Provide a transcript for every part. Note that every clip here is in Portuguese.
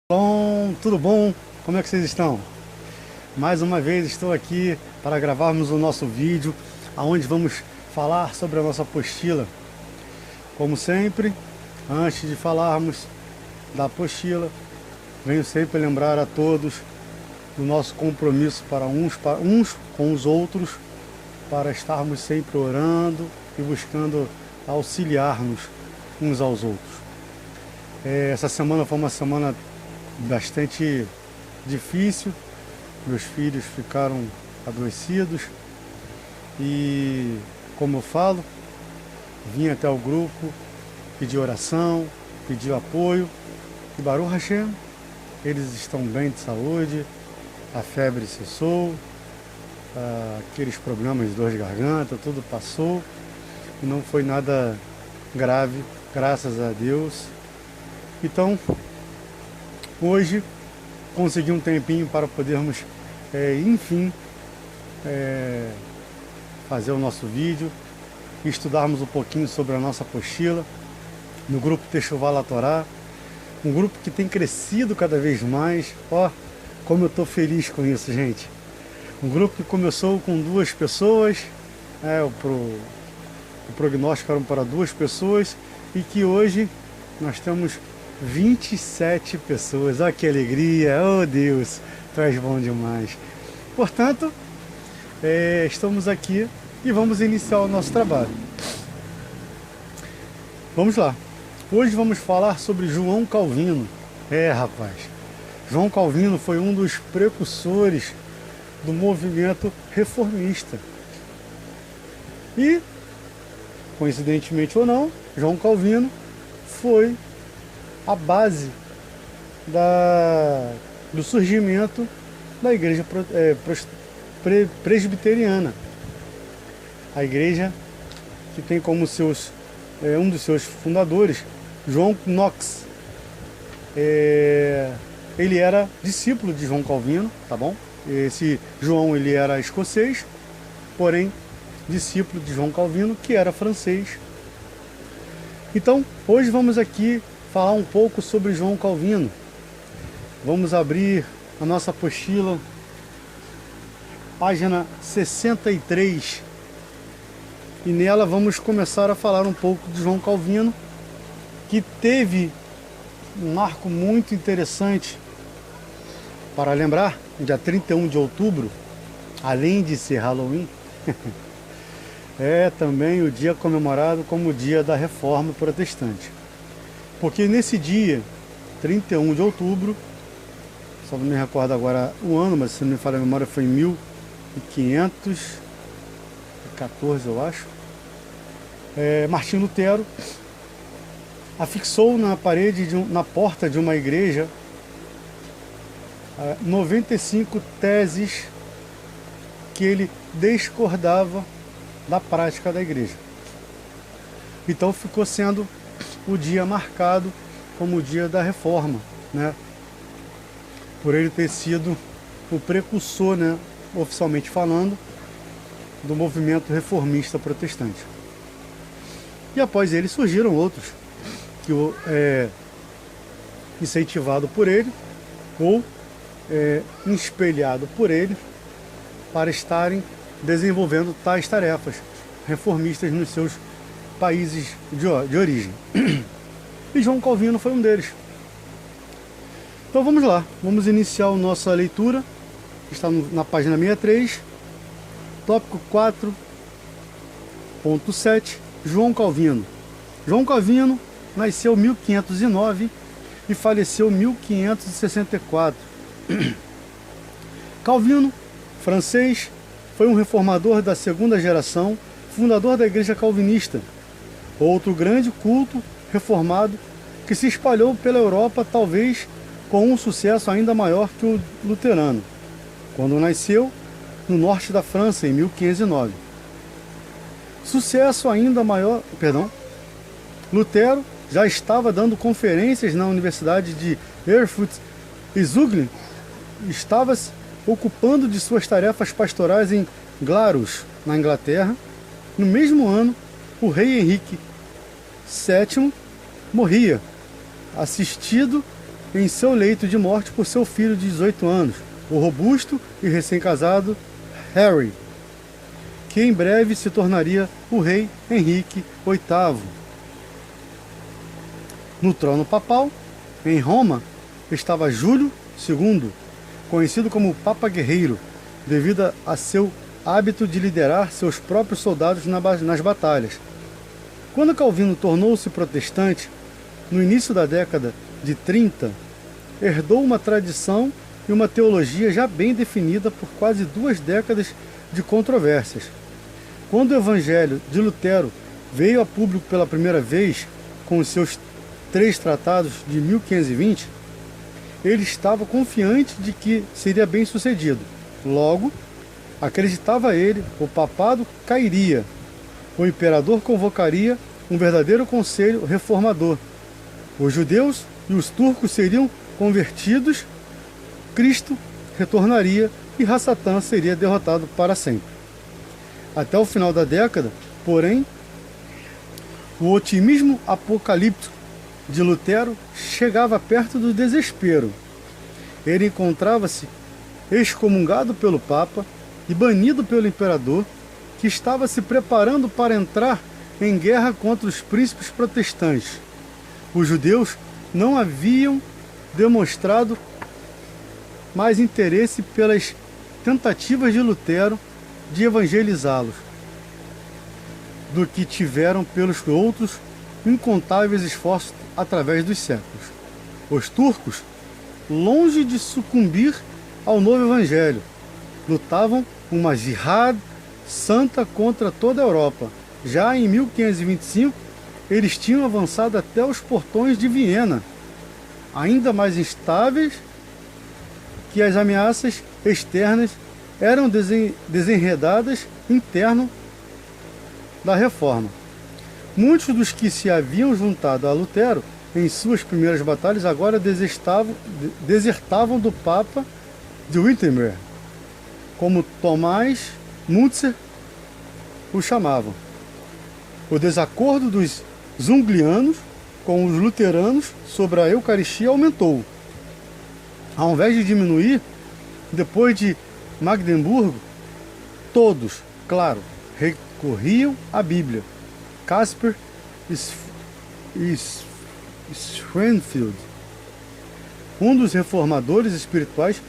Bom, tudo bom? Como é que vocês estão? Mais uma vez estou aqui para gravarmos o nosso vídeo, onde vamos falar sobre a nossa apostila. Como sempre, antes de falarmos da apostila, venho sempre lembrar a todos do nosso compromisso para uns com os outros, para estarmos sempre orando e buscando auxiliar-nos uns aos outros. Essa semana foi uma semana bastante difícil. Meus filhos ficaram adoecidos e, como eu falo, vim até o grupo, pedi oração, pedi apoio e Baruch Hashem, eles estão bem de saúde, a febre cessou, aqueles problemas de dor de garganta, tudo passou e não foi nada grave, graças a Deus. Então, hoje consegui um tempinho para podermos, enfim, fazer o nosso vídeo e estudarmos um pouquinho sobre a nossa apostila no grupo Techuvá LaTorá, um grupo que tem crescido cada vez mais. Ó, como eu estou feliz com isso, gente. Um grupo que começou com 2 pessoas, o prognóstico era para 2 pessoas e que hoje nós temos 27 pessoas. Olha que alegria, oh Deus, tu és bom demais. Portanto, estamos aqui e vamos iniciar o nosso trabalho. Vamos lá. Hoje vamos falar sobre João Calvino. Rapaz, João Calvino foi um dos precursores do movimento reformista. E, coincidentemente ou não, João Calvino foi a base do surgimento da igreja presbiteriana. A igreja que tem como um dos seus fundadores, John Knox. Ele era discípulo de João Calvino, tá bom? Esse João, ele era escocês, porém discípulo de João Calvino, que era francês. Então, hoje vamos aqui falar um pouco sobre João Calvino. Vamos abrir a nossa apostila, página 63, e nela vamos começar a falar um pouco de João Calvino, que teve um marco muito interessante. Para lembrar, dia 31 de outubro, além de ser Halloween, é também o dia comemorado como o dia da Reforma Protestante. Porque nesse dia, 31 de outubro, só não me recordo agora o ano, mas se não me falha a memória, foi em 1514, eu acho, Martim Lutero afixou na parede, na porta de uma igreja, 95 teses que ele discordava da prática da igreja. Então ficou sendo o dia marcado como o dia da reforma, né? Por ele ter sido o precursor, né, oficialmente falando, do movimento reformista protestante. E após ele surgiram outros, que incentivado por ele ou espelhado por ele, para estarem desenvolvendo tais tarefas reformistas nos seus países de origem. E João Calvino foi um deles. Então vamos lá, vamos iniciar a nossa leitura, que está na página 63, tópico 4.7, João Calvino. João Calvino nasceu em 1509 e faleceu em 1564. Calvino, francês, foi um reformador da 2ª geração, fundador da igreja calvinista, outro grande culto reformado que se espalhou pela Europa, talvez com um sucesso ainda maior que o luterano, quando nasceu no norte da França em 1509. Sucesso ainda maior, Lutero já estava dando conferências na Universidade de Erfurt e Zugli, estava se ocupando de suas tarefas pastorais em Glarus, na Inglaterra. No mesmo ano, o rei Henrique VII morria, assistido em seu leito de morte por seu filho de 18 anos, o robusto e recém-casado Harry, que em breve se tornaria o rei Henrique VIII. No trono papal, em Roma, estava Júlio II, conhecido como Papa Guerreiro, devido a seu hábito de liderar seus próprios soldados nas batalhas. Quando Calvino tornou-se protestante, no início da década de 30, herdou uma tradição e uma teologia já bem definida por quase 2 décadas de controvérsias. Quando o Evangelho de Lutero veio a público pela primeira vez, com os seus 3 tratados de 1520, ele estava confiante de que seria bem sucedido. Logo, acreditava ele, o papado cairia, o imperador convocaria um verdadeiro conselho reformador. Os judeus e os turcos seriam convertidos, Cristo retornaria e Rassatã seria derrotado para sempre. Até o final da década, porém, o otimismo apocalíptico de Lutero chegava perto do desespero. Ele encontrava-se excomungado pelo Papa e banido pelo imperador, que estava se preparando para entrar em guerra contra os príncipes protestantes. Os judeus não haviam demonstrado mais interesse pelas tentativas de Lutero de evangelizá-los do que tiveram pelos outros incontáveis esforços através dos séculos. Os turcos, longe de sucumbir ao novo evangelho, lutavam uma jihad santa contra toda a Europa. Já em 1525, eles tinham avançado até os portões de Viena, ainda mais instáveis que as ameaças externas eram desenredadas interno da reforma. Muitos dos que se haviam juntado a Lutero em suas primeiras batalhas agora desertavam do Papa de Wittenberg, como Tomás Müntzer o chamavam. O desacordo dos Zwinglianos com os luteranos sobre a Eucaristia aumentou. Ao invés de diminuir, depois de Magdeburgo, todos, claro, recorriam à Bíblia. Caspar Schwenfield, um dos reformadores espirituais,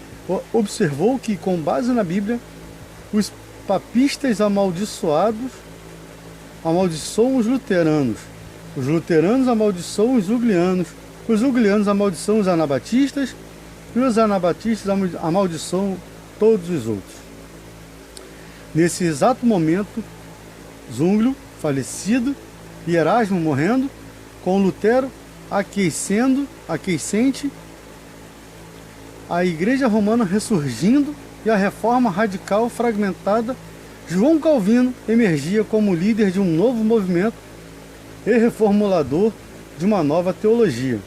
observou que, com base na Bíblia, os papistas amaldiçoam os luteranos amaldiçoam os Zwinglianos amaldiçoam os anabatistas e os anabatistas amaldiçoam todos os outros. Nesse exato momento, Zwinglio falecido e Erasmo morrendo, com Lutero aquecente, a Igreja Romana ressurgindo e a reforma radical fragmentada, João Calvino emergia como líder de um novo movimento e reformulador de uma nova teologia.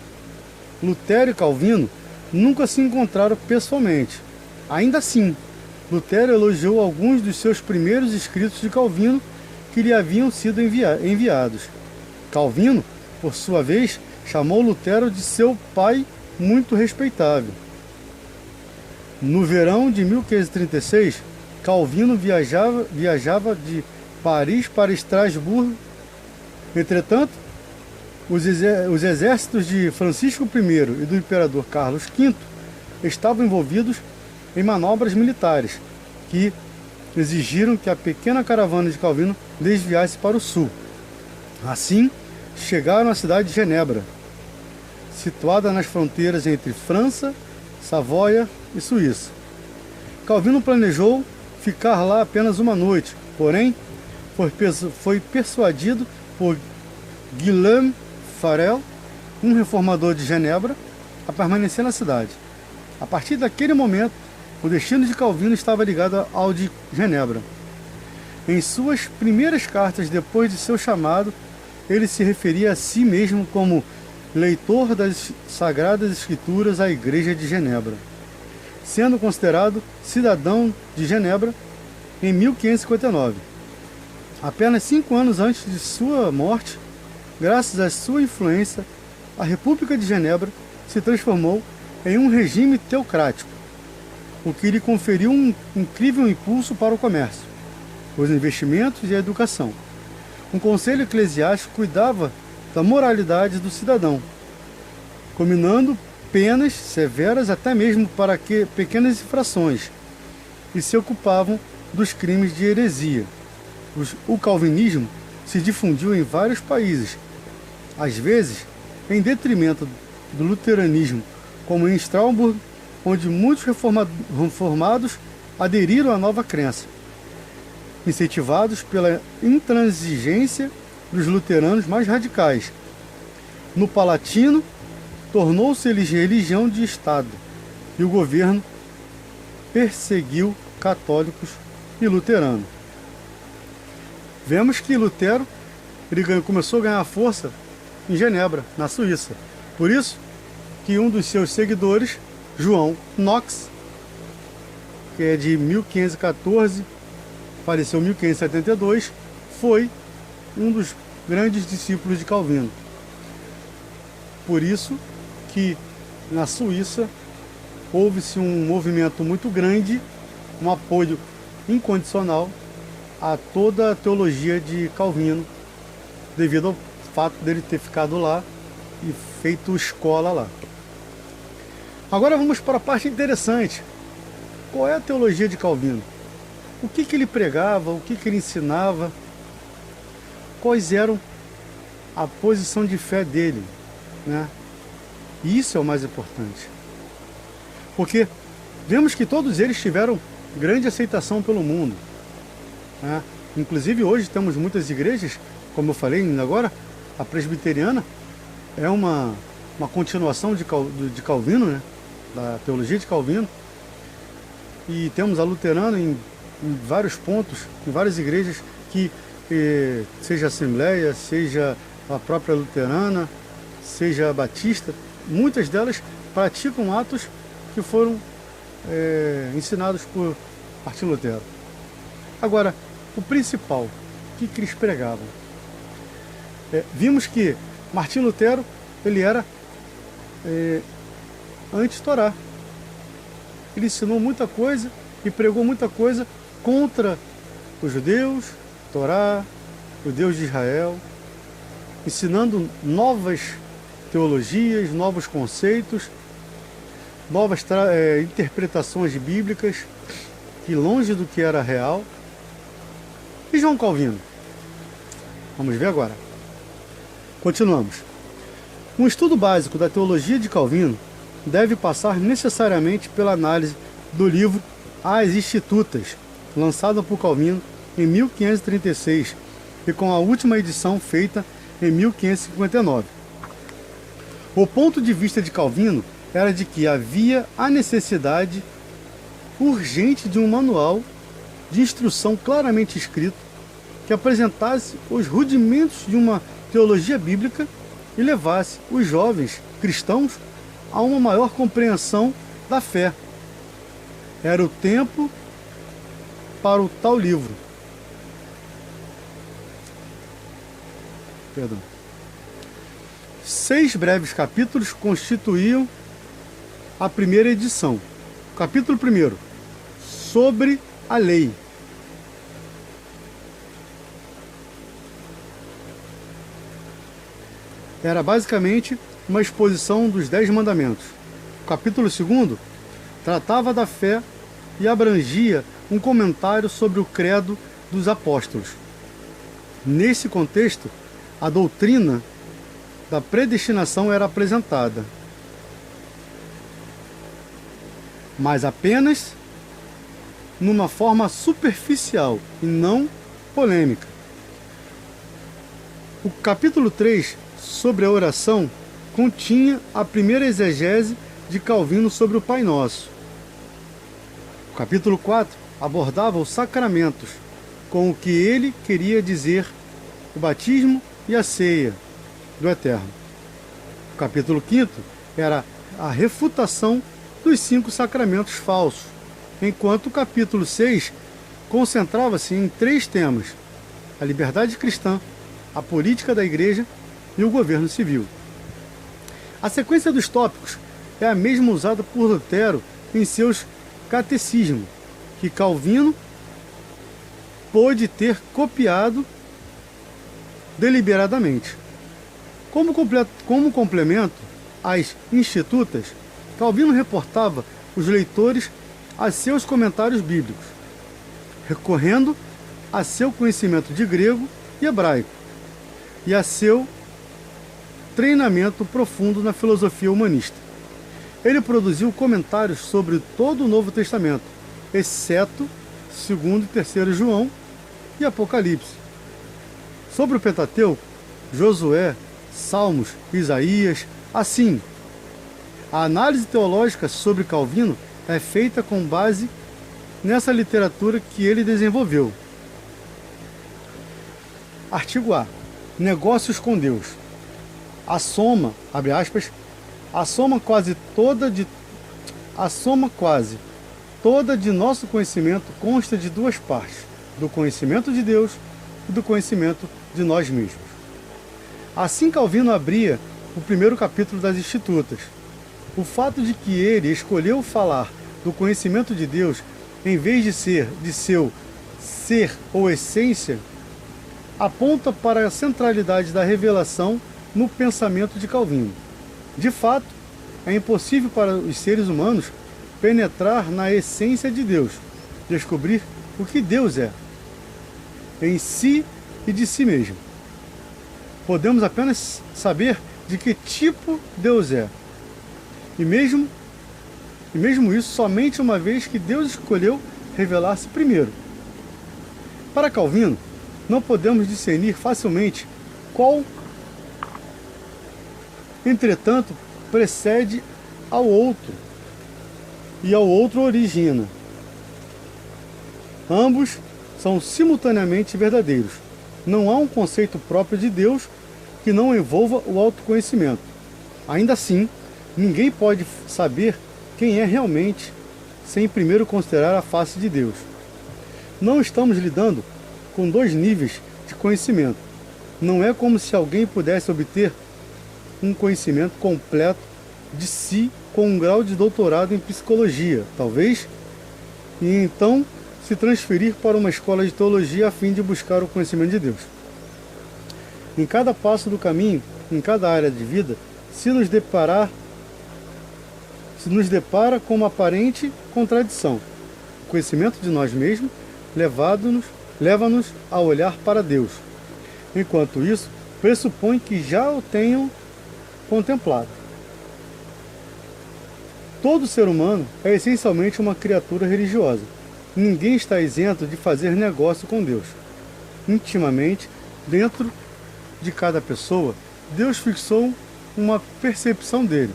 Lutero e Calvino nunca se encontraram pessoalmente. Ainda assim, Lutero elogiou alguns dos seus primeiros escritos de Calvino que lhe haviam sido enviados. Calvino, por sua vez, chamou Lutero de seu pai muito respeitável. No verão de 1536, Calvino viajava de Paris para Estrasburgo. Entretanto, os exércitos de Francisco I e do imperador Carlos V estavam envolvidos em manobras militares que exigiram que a pequena caravana de Calvino desviasse para o sul. Assim, chegaram à cidade de Genebra, situada nas fronteiras entre França, Savoia e Suíça. Calvino planejou ficar lá apenas uma noite, porém foi persuadido por Guillaume Farel, um reformador de Genebra, a permanecer na cidade. A partir daquele momento, o destino de Calvino estava ligado ao de Genebra. Em suas primeiras cartas depois de seu chamado, ele se referia a si mesmo como leitor das Sagradas Escrituras à Igreja de Genebra, sendo considerado cidadão de Genebra em 1559. Apenas 5 anos antes de sua morte, graças à sua influência, a República de Genebra se transformou em um regime teocrático, o que lhe conferiu um incrível impulso para o comércio, os investimentos e a educação. Um conselho eclesiástico cuidava da moralidade do cidadão, combinando penas severas até mesmo para pequenas infrações, e se ocupavam dos crimes de heresia. O calvinismo se difundiu em vários países, às vezes em detrimento do luteranismo, como em Strasbourg, onde muitos reformados aderiram à nova crença, incentivados pela intransigência dos luteranos mais radicais. No Palatino, tornou-se religião de Estado e o governo perseguiu católicos e luteranos. Vemos que Lutero começou a ganhar força em Genebra, na Suíça. Por isso que um dos seus seguidores, João Knox, que é de 1514, faleceu em 1572, foi um dos grandes discípulos de Calvino. Por isso que na Suíça houve-se um movimento muito grande, um apoio incondicional a toda a teologia de Calvino, devido ao fato dele ter ficado lá e feito escola lá. Agora vamos para a parte interessante. Qual é a teologia de Calvino? O que ele pregava, o que ele ensinava, quais eram a posição de fé dele, né? E isso é o mais importante. Porque vemos que todos eles tiveram grande aceitação pelo mundo, né? Inclusive hoje temos muitas igrejas, como eu falei ainda agora, a presbiteriana é uma continuação de Calvino, né? Da teologia de Calvino. E temos a luterana em vários pontos, em várias igrejas, que seja Assembleia, seja a própria luterana, seja a batista, muitas delas praticam atos que foram ensinados por Martinho Lutero. Agora, o principal, o que eles pregavam? Vimos que Martinho Lutero, ele era anti-Torá. Ele ensinou muita coisa e pregou muita coisa contra os judeus, Torá, o Deus de Israel, ensinando novas teologias, novos conceitos, novas interpretações bíblicas, que longe do que era real. E João Calvino? Vamos ver agora. Continuamos. Um estudo básico da teologia de Calvino deve passar necessariamente pela análise do livro As Institutas, lançado por Calvino em 1536 e com a última edição feita em 1559. O ponto de vista de Calvino era de que havia a necessidade urgente de um manual de instrução claramente escrito que apresentasse os rudimentos de uma teologia bíblica e levasse os jovens cristãos a uma maior compreensão da fé. Era o tempo para o tal livro. Perdão. 6 breves capítulos constituíam a primeira edição. Capítulo 1, sobre a lei. Era basicamente uma exposição dos 10 mandamentos. O capítulo 2 tratava da fé e abrangia um comentário sobre o credo dos apóstolos. Nesse contexto, a doutrina da predestinação era apresentada, mas apenas numa forma superficial e não polêmica. O capítulo 3, sobre a oração, continha a primeira exegese de Calvino sobre o Pai Nosso. O capítulo 4 abordava os sacramentos, com o que ele queria dizer o batismo e a ceia do Eterno. O capítulo 5 era a refutação dos 5 sacramentos falsos, enquanto o capítulo 6 concentrava-se em 3 temas: a liberdade cristã, a política da igreja e o governo civil. A sequência dos tópicos é a mesma usada por Lutero em seus catecismos, que Calvino pôde ter copiado deliberadamente. Como complemento às Institutas, Calvino reportava os leitores a seus comentários bíblicos, recorrendo a seu conhecimento de grego e hebraico e a seu treinamento profundo na filosofia humanista. Ele produziu comentários sobre todo o Novo Testamento, exceto 2º e 3º João e Apocalipse. Sobre o Pentateuco, Josué, Salmos, Isaías, assim. A análise teológica sobre Calvino é feita com base nessa literatura que ele desenvolveu. Artigo A. Negócios com Deus. A soma, abre aspas, a soma quase toda de nosso conhecimento consta de duas partes, do conhecimento de Deus e do conhecimento de nós mesmos. Assim Calvino abria o primeiro capítulo das Institutas. O fato de que ele escolheu falar do conhecimento de Deus em vez de seu ser ou essência, aponta para a centralidade da revelação no pensamento de Calvino. De fato, é impossível para os seres humanos penetrar na essência de Deus, descobrir o que Deus é, em si e de si mesmo. Podemos apenas saber de que tipo Deus é. E mesmo isso somente uma vez que Deus escolheu revelar-se primeiro. Para Calvino, não podemos discernir facilmente qual, entretanto, precede ao outro e ao outro origina. Ambos são simultaneamente verdadeiros. Não há um conceito próprio de Deus que não envolva o autoconhecimento. Ainda assim, ninguém pode saber quem é realmente sem primeiro considerar a face de Deus. Não estamos lidando com dois níveis de conhecimento. Não é como se alguém pudesse obter um conhecimento completo de si com um grau de doutorado em psicologia, talvez, e então se transferir para uma escola de teologia a fim de buscar o conhecimento de Deus. Em cada passo do caminho, em cada área de vida, se nos depara com uma aparente contradição. O conhecimento de nós mesmos leva-nos a olhar para Deus. Enquanto isso, pressupõe que já o tenham contemplado. Todo ser humano é essencialmente uma criatura religiosa. Ninguém está isento de fazer negócio com Deus. Intimamente, dentro de cada pessoa, Deus fixou uma percepção dele.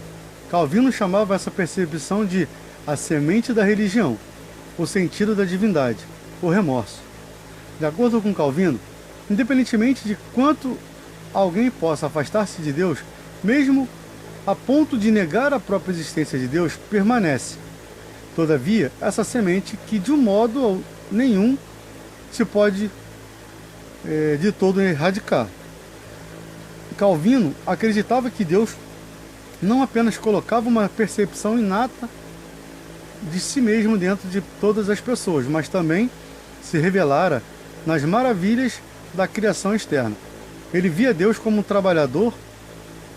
Calvino chamava essa percepção de a semente da religião, o sentido da divindade, o remorso. De acordo com Calvino, independentemente de quanto alguém possa afastar-se de Deus, mesmo a ponto de negar a própria existência de Deus, permanece. Todavia, essa semente que de um modo nenhum se pode de todo erradicar. Calvino acreditava que Deus não apenas colocava uma percepção inata de si mesmo dentro de todas as pessoas, mas também se revelara nas maravilhas da criação externa. Ele via Deus como um trabalhador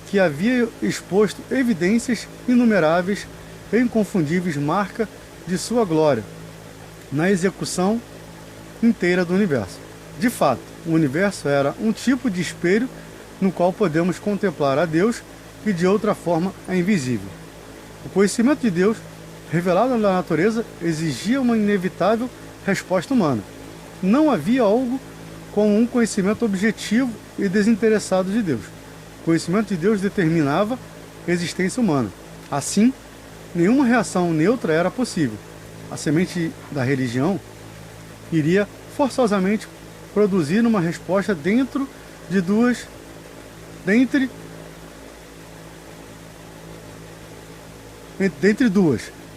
que havia exposto evidências inumeráveis e inconfundíveis marca de sua glória na execução inteira do universo. De fato, o universo era um tipo de espelho no qual podemos contemplar a Deus que de outra forma é invisível. O conhecimento de Deus, revelado na natureza, exigia uma inevitável resposta humana. Não havia algo como um conhecimento objetivo e desinteressado de Deus. O conhecimento de Deus determinava a existência humana. Assim, nenhuma reação neutra era possível. A semente da religião iria forçosamente produzir uma resposta dentre duas,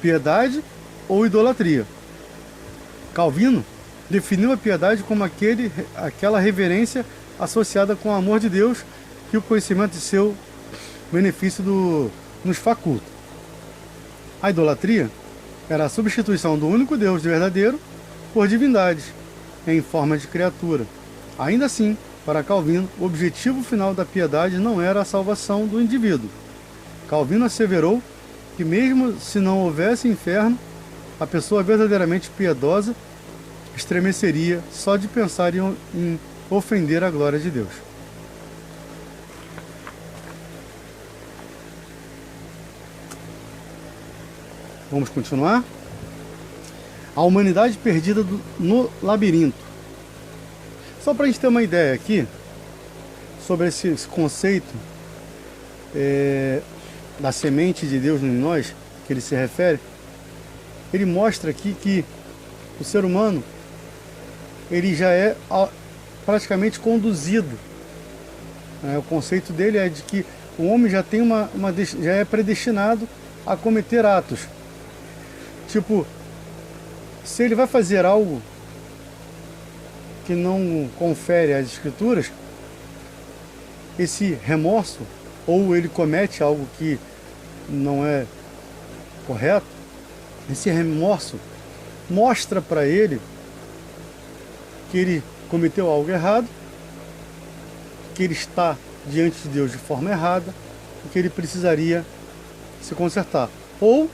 piedade ou idolatria. Calvino definiu a piedade como aquela reverência associada com o amor de Deus e o conhecimento benefício nos faculta. A idolatria era a substituição do único Deus verdadeiro por divindades em forma de criatura. Ainda assim, para Calvino, o objetivo final da piedade não era a salvação do indivíduo. Calvino asseverou que mesmo se não houvesse inferno, a pessoa verdadeiramente piedosa estremeceria só de pensar em ofender a glória de Deus. Vamos continuar? A humanidade perdida no labirinto. Só para a gente ter uma ideia aqui sobre esse conceito da semente de Deus em nós, que ele se refere, ele mostra aqui que o ser humano ele já é praticamente conduzido. O conceito dele é de que o homem já tem já é predestinado a cometer atos. Tipo, se ele vai fazer algo que não confere às escrituras, esse remorso, ou ele comete algo que não é correto, esse remorso mostra para ele que ele cometeu algo errado, que ele está diante de Deus de forma errada e que ele precisaria se consertar. Ou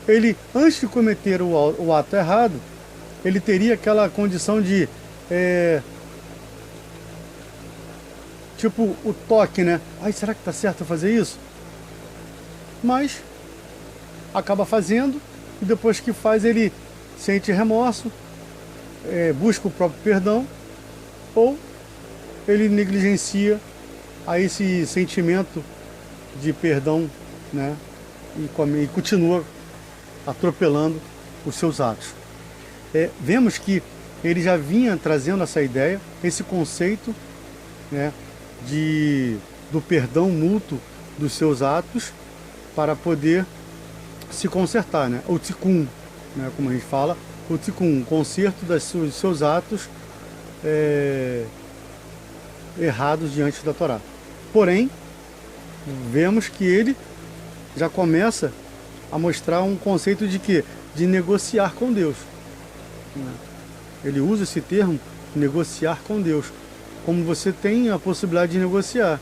ele, antes de cometer o ato errado, ele teria aquela condição de tipo o toque, né? Ai, será que está certo eu fazer isso? Mas acaba fazendo e depois que faz ele sente remorso, busca o próprio perdão, ou ele negligencia a esse sentimento de perdão, né? E continua atropelando os seus atos. Vemos que ele já vinha trazendo essa ideia, esse conceito, né, do perdão mútuo dos seus atos para poder se consertar, né? O tikkun, né, como a gente fala, o tikkun, conserto dos seus atos errados diante da Torá. Porém, vemos que ele já começa a mostrar um conceito de quê? De negociar com Deus. Ele usa esse termo, negociar com Deus, como você tem a possibilidade de negociar.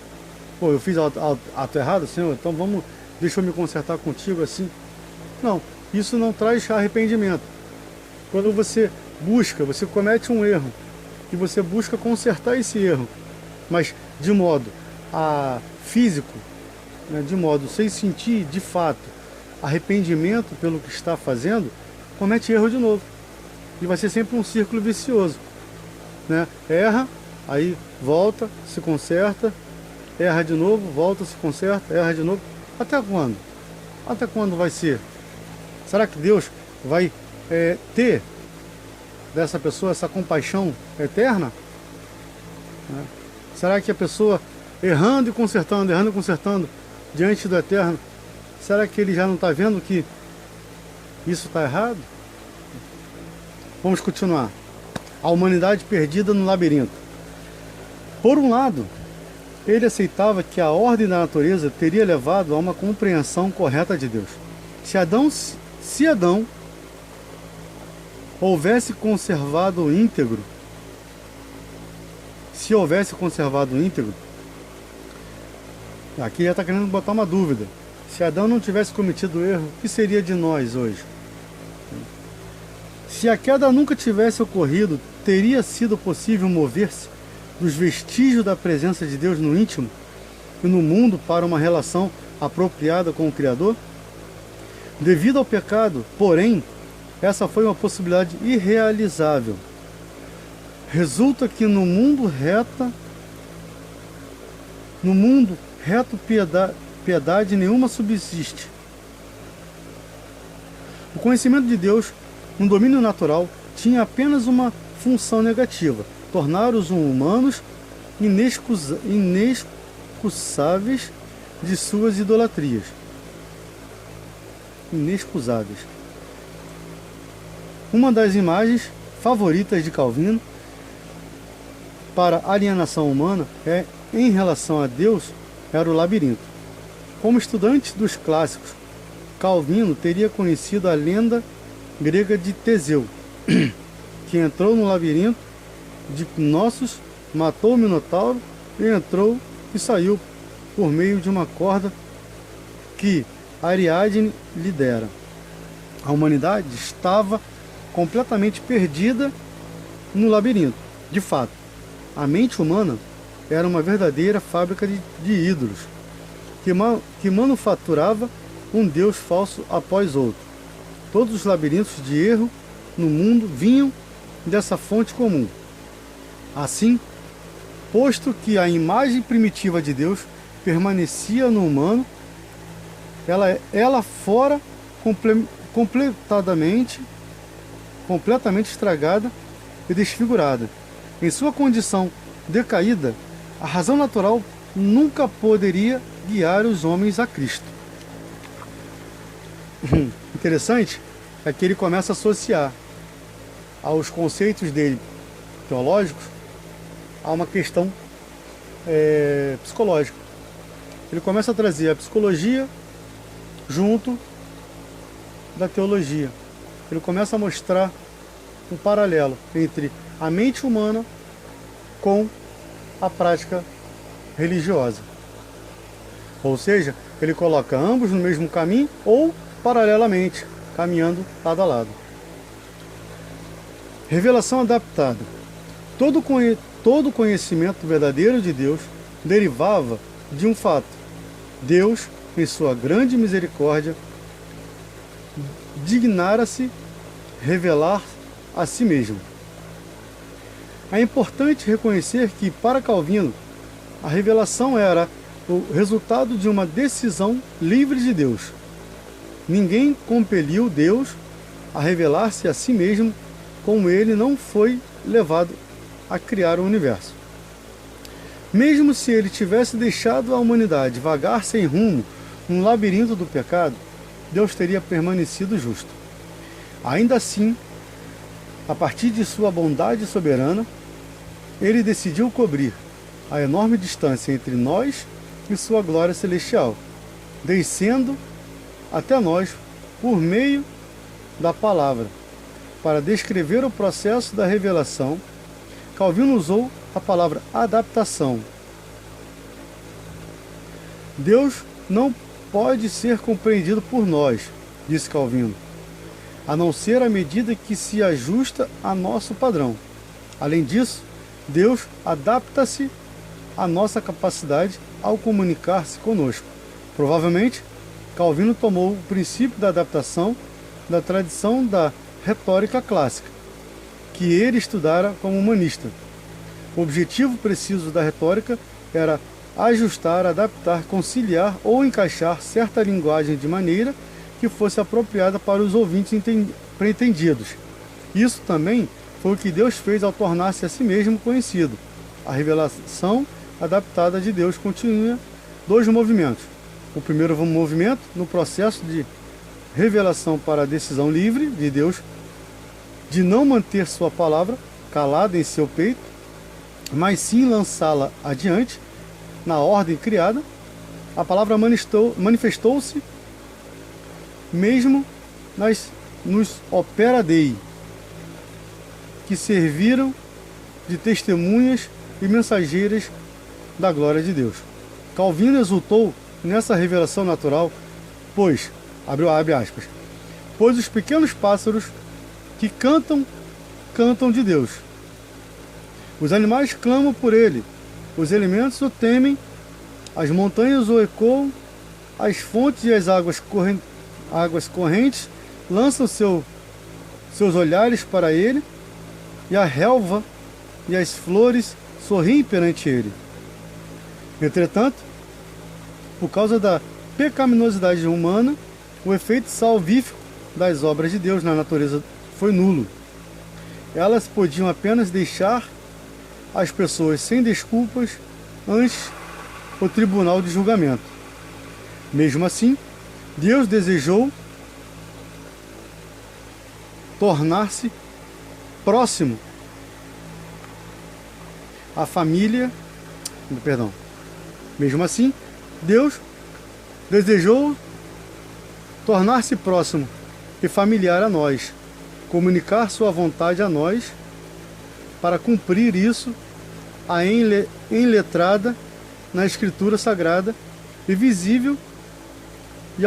Pô, eu fiz ato errado, Senhor, então deixa eu me consertar contigo assim. Não, isso não traz arrependimento. Quando você comete um erro e você busca consertar esse erro, mas de modo físico, né, de modo sem sentir de fato arrependimento pelo que está fazendo, comete erro de novo. E vai ser sempre um círculo vicioso, né? Erra, aí volta, se conserta, erra de novo, volta, se conserta, erra de novo. Até quando? Até quando vai ser? Será que Deus vai ter dessa pessoa essa compaixão eterna? Né? Será que a pessoa errando e consertando diante do Eterno, será que ele já não está vendo que isso está errado? Vamos continuar. A humanidade perdida no labirinto. Por um lado, ele aceitava que a ordem da natureza teria levado a uma compreensão correta de Deus. Se Adão houvesse conservado íntegro, aqui já está querendo botar uma dúvida. Se Adão não tivesse cometido erro, o que seria de nós hoje? Se a queda nunca tivesse ocorrido, teria sido possível mover-se dos vestígios da presença de Deus no íntimo e no mundo para uma relação apropriada com o Criador? Devido ao pecado, porém, essa foi uma possibilidade irrealizável. Resulta que no mundo reto piedade nenhuma subsiste. O conhecimento de Deus, no domínio natural, tinha apenas uma função negativa: tornar os humanos inexcusáveis de suas idolatrias. Inexcusáveis. Uma das imagens favoritas de Calvino para a alienação humana em relação a Deus era o labirinto. Como estudante dos clássicos, Calvino teria conhecido a lenda grega de Teseu, que entrou no labirinto de Knossos, matou o Minotauro e entrou e saiu por meio de uma corda que Ariadne lhe dera. A humanidade estava completamente perdida no labirinto. De fato, a mente humana era uma verdadeira fábrica de ídolos, que manufaturava um deus falso após outro. Todos os labirintos de erro no mundo vinham dessa fonte comum. Assim, posto que a imagem primitiva de Deus permanecia no humano, ela fora completamente estragada e desfigurada. Em sua condição decaída, a razão natural nunca poderia guiar os homens a Cristo. Interessante é que ele começa a associar aos conceitos dele teológicos a uma questão psicológica. Ele começa a trazer a psicologia junto da teologia. Ele começa a mostrar um paralelo entre a mente humana com a prática religiosa. Ou seja, ele coloca ambos no mesmo caminho ou paralelamente, caminhando lado a lado. Revelação adaptada. Todo conhecimento verdadeiro de Deus derivava de um fato. Deus, em sua grande misericórdia, dignara-se revelar a si mesmo. É importante reconhecer que, para Calvino, a revelação era o resultado de uma decisão livre de Deus. Ninguém compeliu Deus a revelar-se a si mesmo, como ele não foi levado a criar o universo. Mesmo se ele tivesse deixado a humanidade vagar sem rumo num labirinto do pecado, Deus teria permanecido justo. Ainda assim, a partir de sua bondade soberana, ele decidiu cobrir a enorme distância entre nós e sua glória celestial, descendo até nós por meio da palavra. Para descrever o processo da revelação, Calvino usou a palavra adaptação. Deus não pode ser compreendido por nós, disse Calvino, a não ser à medida que se ajusta a nosso padrão. Além disso, Deus adapta-se à nossa capacidade ao comunicar-se conosco. Provavelmente, Calvino tomou o princípio da adaptação da tradição da retórica clássica, que ele estudara como humanista. O objetivo preciso da retórica era ajustar, adaptar, conciliar ou encaixar certa linguagem de maneira que fosse apropriada para os ouvintes pretendidos. Isso também foi o que Deus fez ao tornar-se a si mesmo conhecido. A revelação adaptada de Deus continha dois movimentos. O primeiro movimento, no processo de revelação para a decisão livre de Deus de não manter sua palavra calada em seu peito, mas sim lançá-la adiante na ordem criada. A palavra manifestou-se mesmo nos opera dei, que serviram de testemunhas e mensageiras da glória de Deus. Calvino exultou nessa revelação natural, pois, abre aspas, pois os pequenos pássaros que cantam de Deus. Os animais clamam por ele, os elementos o temem, as montanhas o ecoam, as fontes e as águas correntes lançam seus olhares para ele, e a relva e as flores sorriem perante ele. Entretanto, por causa da pecaminosidade humana, o efeito salvífico das obras de Deus na natureza foi nulo. Elas podiam apenas deixar as pessoas sem desculpas ante o tribunal de julgamento. Mesmo assim, Deus desejou tornar-se próximo à família. Mesmo assim, Deus desejou tornar-se próximo e familiar a nós, comunicar sua vontade a nós, para cumprir isso, a enletrada na Escritura Sagrada e visível e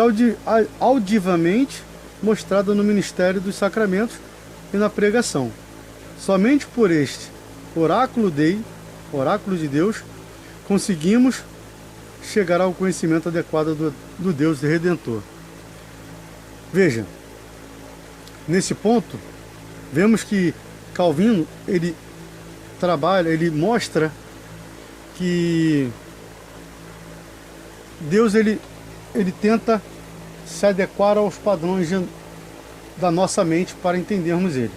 audivamente mostrada no ministério dos sacramentos e na pregação. Somente por este oráculo de Deus, conseguimos chegar ao conhecimento adequado do Deus Redentor. Veja, nesse ponto, vemos que Calvino, ele mostra que Deus, ele tenta se adequar aos padrões da nossa mente para entendermos ele.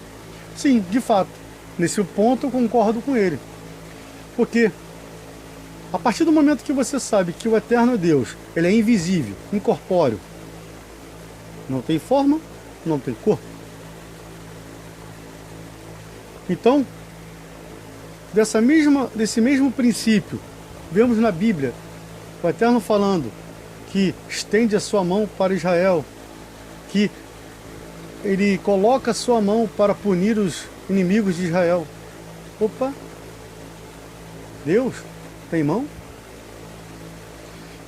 Sim, de fato, nesse ponto eu concordo com ele. Porque a partir do momento que você sabe que o eterno Deus, ele é invisível, incorpóreo, não tem forma, não tem corpo. Então, desse mesmo princípio, vemos na Bíblia o Eterno falando que estende a sua mão para Israel, que ele coloca a sua mão para punir os inimigos de Israel. Opa! Deus tem mão?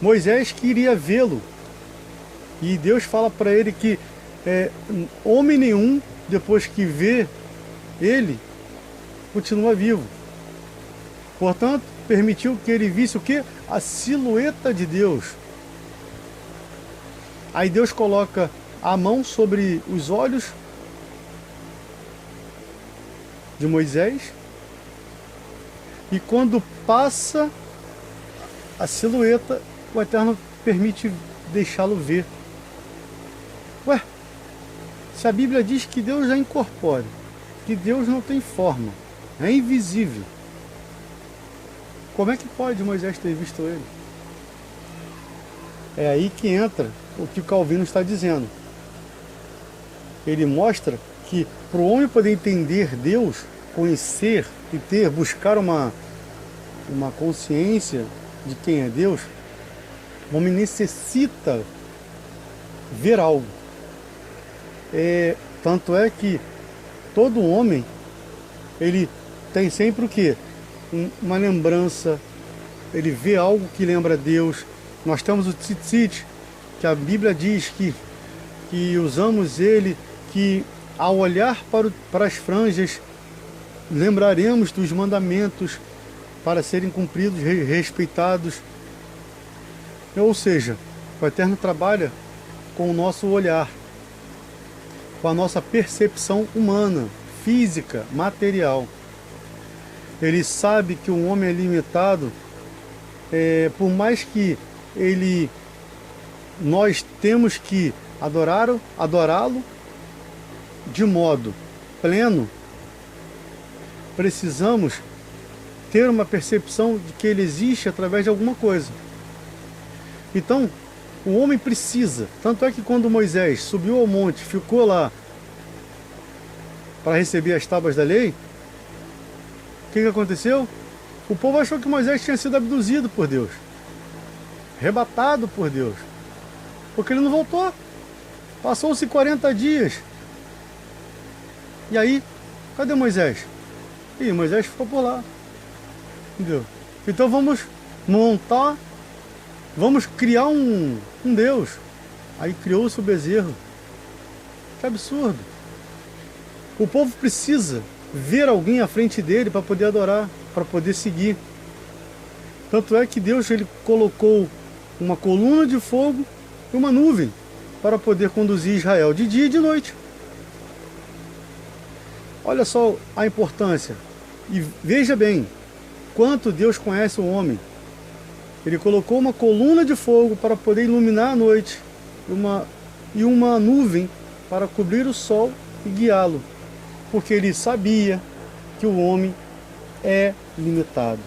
Moisés queria vê-lo, e Deus fala para ele que homem nenhum, depois que vê ele, continua vivo. Portanto, permitiu que ele visse o quê? A silhueta de Deus. Aí Deus coloca a mão sobre os olhos de Moisés, e quando passa a silhueta, o Eterno permite deixá-lo ver. Ué, se a Bíblia diz que Deus é incorpóreo, que Deus não tem forma, é invisível, como é que pode Moisés ter visto ele? É aí que entra o que o Calvino está dizendo. Ele mostra que para o homem poder entender Deus, conhecer e buscar uma consciência de quem é Deus, o homem necessita ver algo. Tanto é que todo homem, ele tem sempre o quê? Uma lembrança, ele vê algo que lembra Deus. Nós temos o tzitzit, que a Bíblia diz que usamos ele, que ao olhar para as franjas, lembraremos dos mandamentos para serem cumpridos, respeitados. Ou seja, o Eterno trabalha com o nosso olhar, com a nossa percepção humana, física, material. Ele sabe que o homem é limitado, por mais que nós temos que adorá-lo de modo pleno, precisamos ter uma percepção de que ele existe através de alguma coisa. Então, o homem precisa, tanto é que quando Moisés subiu ao monte, ficou lá para receber as tábuas da lei, o que aconteceu? O povo achou que Moisés tinha sido abduzido por Deus, arrebatado por Deus, porque ele não voltou. Passou-se 40 dias. E aí, cadê Moisés? E Moisés ficou por lá. Entendeu? Então vamos criar um Deus. Aí criou-se o bezerro. Que absurdo. O povo precisa ver alguém à frente dele para poder adorar, para poder seguir. Tanto é que Deus, ele colocou uma coluna de fogo e uma nuvem para poder conduzir Israel de dia e de noite. Olha só a importância. E veja bem, quanto Deus conhece o homem. Ele colocou uma coluna de fogo para poder iluminar a noite e uma nuvem para cobrir o sol e guiá-lo, porque ele sabia que o homem é limitado.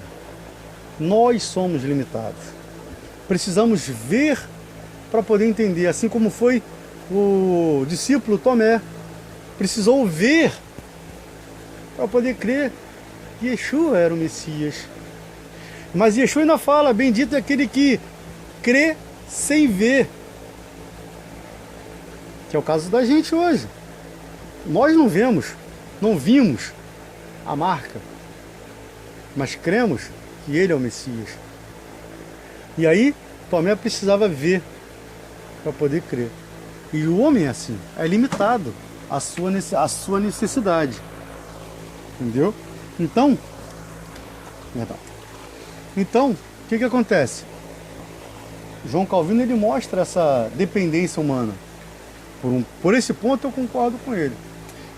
Nós somos limitados. Precisamos ver para poder entender, assim como foi o discípulo Tomé, precisou ver para poder crer que Yeshua era o Messias. Mas Yeshua ainda fala, bendito é aquele que crê sem ver, que é o caso da gente hoje. Nós não vimos a marca, mas cremos que ele é o Messias. E aí Tomé precisava ver para poder crer. E o homem é assim, é limitado à sua necessidade. Entendeu? Então, o que acontece? João Calvino, ele mostra essa dependência humana. Por esse ponto eu concordo com ele.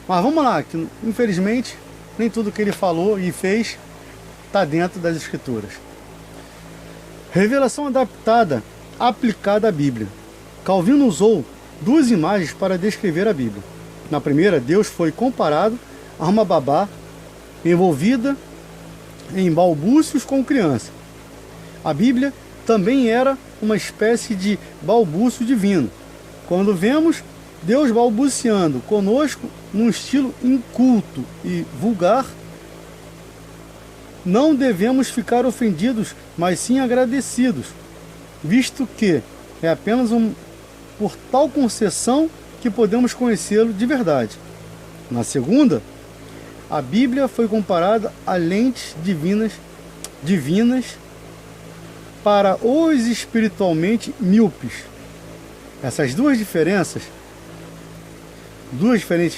Mas vamos lá, que infelizmente nem tudo que ele falou e fez está dentro das Escrituras. Revelação adaptada, aplicada à Bíblia. Calvino usou duas imagens para descrever a Bíblia. Na primeira, Deus foi comparado a uma babá envolvida em balbúcios com criança. A Bíblia também era uma espécie de balbúcio divino. Quando vemos Deus balbuciando conosco num estilo inculto e vulgar, não devemos ficar ofendidos, mas sim agradecidos, visto que é apenas por tal concessão que podemos conhecê-lo de verdade. Na segunda, a Bíblia foi comparada a lentes divinas para os espiritualmente míopes. Essas duas diferentes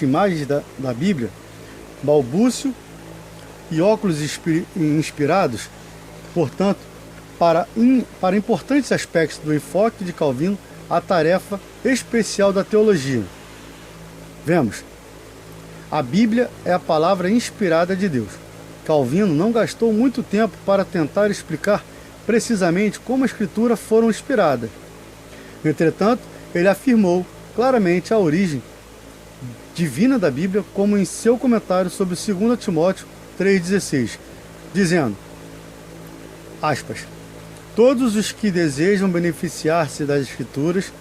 imagens da Bíblia, balbúcio e óculos inspirados, portanto, para importantes aspectos do enfoque de Calvino, a tarefa especial da teologia. Vemos, a Bíblia é a palavra inspirada de Deus. Calvino não gastou muito tempo para tentar explicar precisamente como a Escritura foram inspiradas. Entretanto, ele afirmou claramente a origem divina da Bíblia, como em seu comentário sobre 2 Timóteo 3,16, dizendo, aspas, todos os que desejam beneficiar-se das Escrituras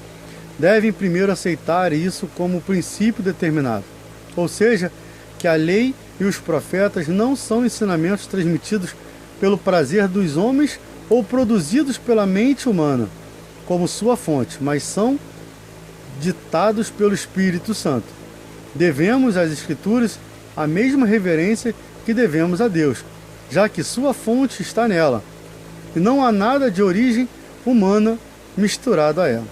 devem primeiro aceitar isso como princípio determinado, ou seja, que a lei e os profetas não são ensinamentos transmitidos pelo prazer dos homens ou produzidos pela mente humana como sua fonte, mas são ditados pelo Espírito Santo. Devemos às Escrituras a mesma reverência que devemos a Deus, já que sua fonte está nela, e não há nada de origem humana misturado a ela.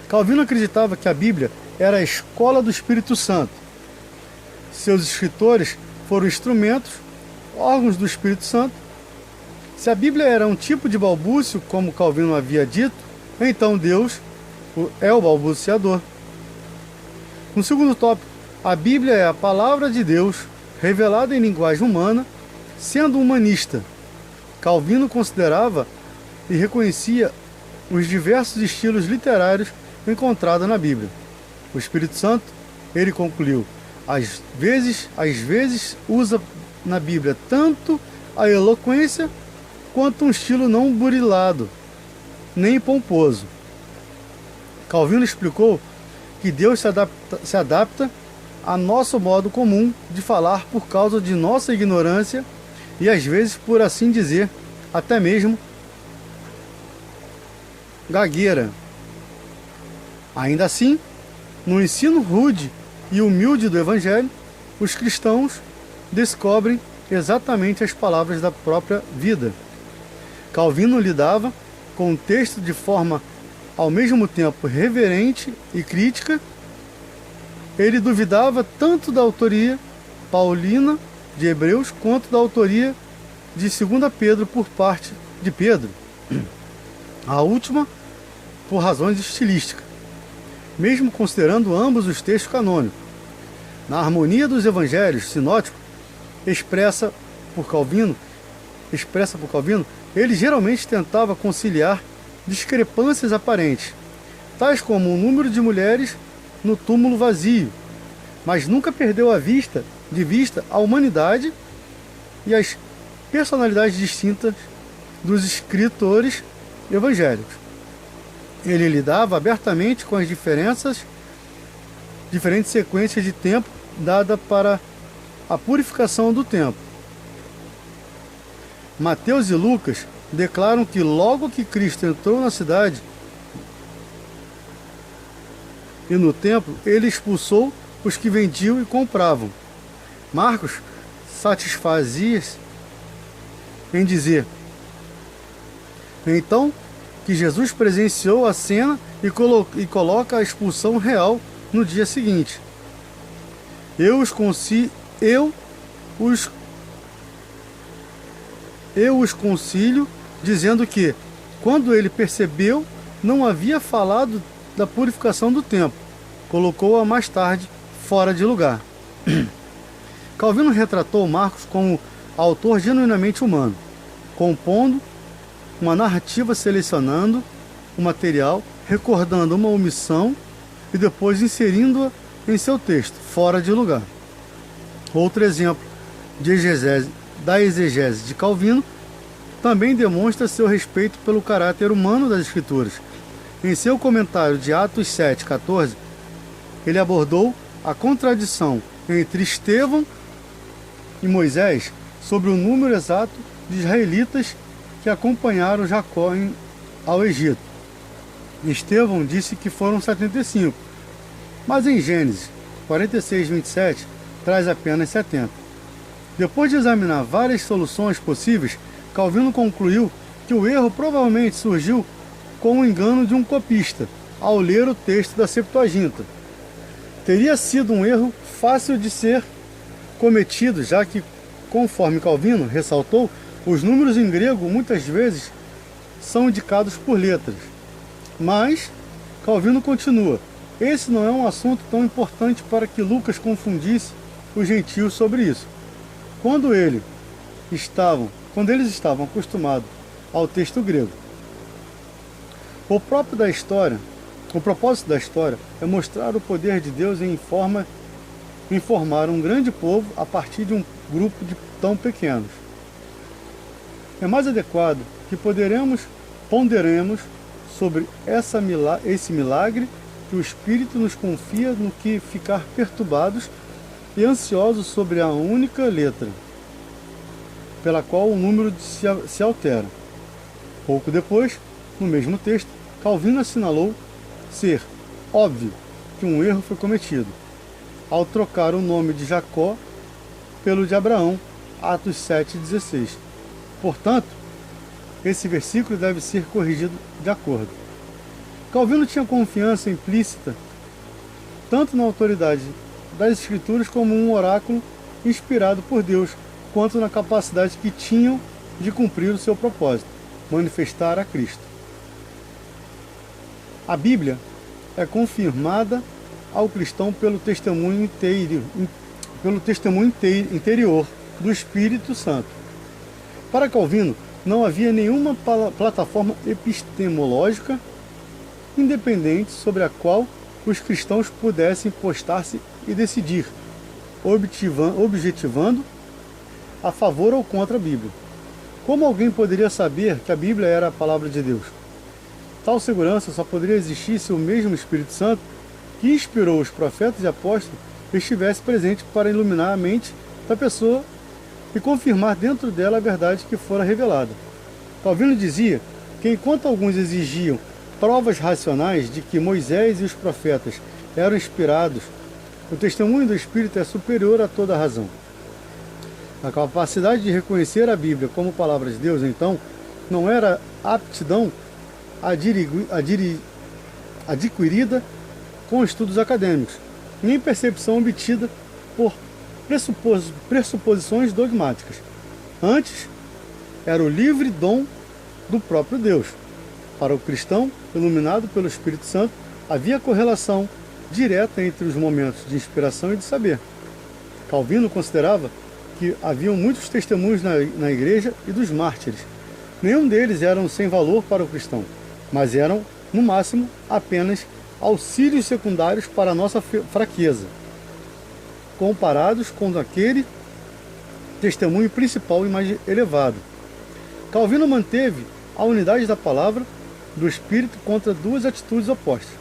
Calvino acreditava que a Bíblia era a escola do Espírito Santo. Seus escritores foram instrumentos, órgãos do Espírito Santo. Se a Bíblia era um tipo de balbúcio, como Calvino havia dito, então Deus é o balbuciador. No segundo tópico, a Bíblia é a palavra de Deus revelada em linguagem humana, sendo humanista. Calvino considerava e reconhecia os diversos estilos literários encontrados na Bíblia. O Espírito Santo, ele concluiu, às vezes usa na Bíblia tanto a eloquência quanto um estilo não burilado, nem pomposo. Calvino explicou que Deus se adapta a nosso modo comum de falar por causa de nossa ignorância e às vezes, por assim dizer, até mesmo gagueira. Ainda assim, no ensino rude e humilde do Evangelho, os cristãos descobrem exatamente as palavras da própria vida. Calvino lidava com o texto de forma ao mesmo tempo reverente e crítica. Ele duvidava tanto da autoria paulina de Hebreus quanto da autoria de 2 Pedro por parte de Pedro, a última por razões estilísticas, mesmo considerando ambos os textos canônicos. Na harmonia dos evangelhos sinóticos expressa por Calvino, ele geralmente tentava conciliar discrepâncias aparentes, tais como o número de mulheres no túmulo vazio, mas nunca perdeu de vista a humanidade e as personalidades distintas dos escritores evangélicos. Ele lidava abertamente com as diferentes sequências de tempo dada para a purificação do tempo. Mateus e Lucas declaram que logo que Cristo entrou na cidade, e no templo, ele expulsou os que vendiam e compravam. Marcos satisfazia-se em dizer, então, que Jesus presenciou a cena e coloca a expulsão real no dia seguinte. Eu os concilio, dizendo que, quando ele percebeu, não havia falado da purificação do templo, colocou-a mais tarde fora de lugar. Calvino retratou Marcos como autor genuinamente humano, compondo uma narrativa, selecionando o material, recordando uma omissão e depois inserindo-a em seu texto, fora de lugar. Outro exemplo da exegese de Calvino também demonstra seu respeito pelo caráter humano das Escrituras. Em seu comentário de Atos 7,14, ele abordou a contradição entre Estevão e Moisés sobre o número exato de israelitas que acompanharam Jacó ao Egito. Estevão disse que foram 75, mas em Gênesis 46:27 traz apenas 70. Depois de examinar várias soluções possíveis, Calvino concluiu que o erro provavelmente surgiu com o engano de um copista ao ler o texto da Septuaginta. Teria sido um erro fácil de ser cometido, já que, conforme Calvino ressaltou, os números em grego muitas vezes são indicados por letras. Mas Calvino continua: esse não é um assunto tão importante para que Lucas confundisse os gentios sobre isso. Quando eles estavam acostumados ao texto grego. O propósito da história é mostrar o poder de Deus em formar um grande povo a partir de um grupo de tão pequenos. É mais adequado que ponderemos sobre esse milagre que o Espírito nos confia no que ficar perturbados e ansiosos sobre a única letra, pela qual o número se altera. Pouco depois, no mesmo texto, Calvino assinalou ser óbvio que um erro foi cometido, ao trocar o nome de Jacó pelo de Abraão, Atos 7,16. Portanto, esse versículo deve ser corrigido de acordo. Calvino tinha confiança implícita tanto na autoridade das Escrituras como um oráculo inspirado por Deus, quanto na capacidade que tinham de cumprir o seu propósito, manifestar a Cristo. A Bíblia é confirmada ao cristão pelo testemunho interior do Espírito Santo. Para Calvino, não havia nenhuma plataforma epistemológica independente sobre a qual os cristãos pudessem postar-se e decidir, objetivando a favor ou contra a Bíblia. Como alguém poderia saber que a Bíblia era a palavra de Deus? Tal segurança só poderia existir se o mesmo Espírito Santo, que inspirou os profetas e apóstolos, estivesse presente para iluminar a mente da pessoa e confirmar dentro dela a verdade que fora revelada. Calvino dizia que, enquanto alguns exigiam provas racionais de que Moisés e os profetas eram inspirados, o testemunho do Espírito é superior a toda a razão. A capacidade de reconhecer a Bíblia como palavra de Deus, então, não era aptidão adquirida com estudos acadêmicos, nem percepção obtida por pressuposições dogmáticas. Antes, era o livre dom do próprio Deus. Para o cristão, iluminado pelo Espírito Santo, havia correlação direta entre os momentos de inspiração e de saber. Calvino considerava que haviam muitos testemunhos na igreja e dos mártires. Nenhum deles eram sem valor para o cristão, mas eram, no máximo, apenas auxílios secundários para a nossa fraqueza, comparados com aquele testemunho principal e mais elevado. Calvino manteve a unidade da palavra do Espírito contra duas atitudes opostas.